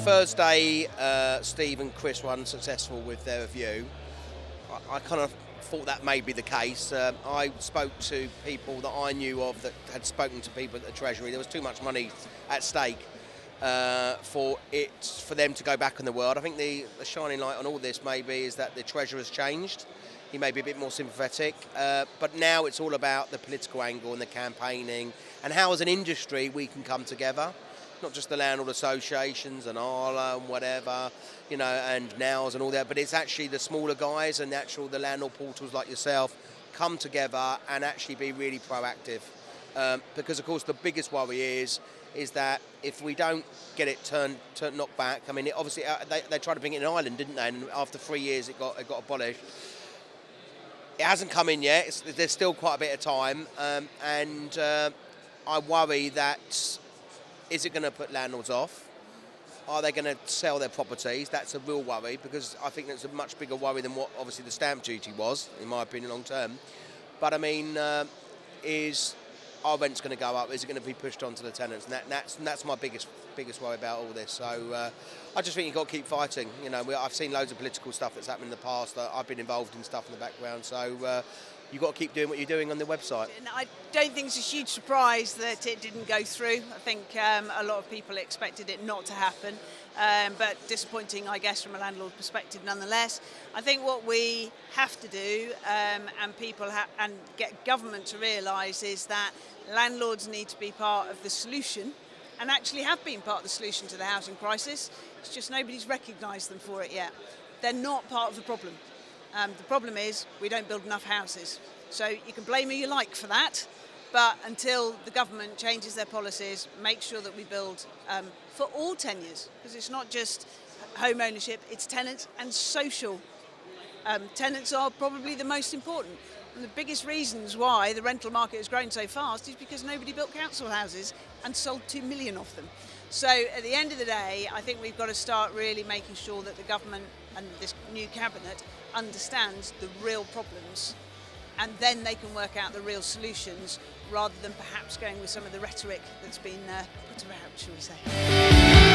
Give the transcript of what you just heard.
Thursday, Steve and Chris were unsuccessful with their review. I kind of thought that may be the case. I spoke to people that I knew of that had spoken to people at the Treasury. There was too much money at stake for them to go back in the world. I think the shining light on all this maybe is that the Treasurer has changed. He may be a bit more sympathetic, but now it's all about the political angle and the campaigning and how as an industry we can come together. Not just the landlord associations and ALA and whatever, and NOWs and all that, but it's actually the smaller guys and the landlord portals like yourself come together and actually be really proactive. Because of course the biggest worry is that if we don't get it knocked back, I mean, obviously they tried to bring it in Ireland, didn't they? And after 3 years it got abolished. It hasn't come in yet. There's still quite a bit of time, and I worry that. Is it going to put landlords off? Are they going to sell their properties? That's a real worry, because I think that's a much bigger worry than what obviously the stamp duty was, in my opinion, long term. But I mean, is our rent's going to go up? Is it going to be pushed on to the tenants? And that's my biggest worry about all this. So I just think you've got to keep fighting. I've seen loads of political stuff that's happened in the past. I've been involved in stuff in the background. So you've got to keep doing what you're doing on the website. And I don't think it's a huge surprise that it didn't go through. I think a lot of people expected it not to happen, but disappointing, I guess, from a landlord perspective nonetheless. I think what we have to do, and get government to realise, is that landlords need to be part of the solution, and actually have been part of the solution to the housing crisis. It's just nobody's recognised them for it yet. They're not part of the problem. The problem is we don't build enough houses. So you can blame who you like for that, but until the government changes their policies, make sure that we build for all tenures, because it's not just home ownership, it's tenants and social. Tenants are probably the most important. And the biggest reasons why the rental market has grown so fast is because nobody built council houses and sold 2 million of them. So at the end of the day, I think we've got to start really making sure that the government and this new cabinet understands the real problems, and then they can work out the real solutions, rather than perhaps going with some of the rhetoric that's been put around, shall we say.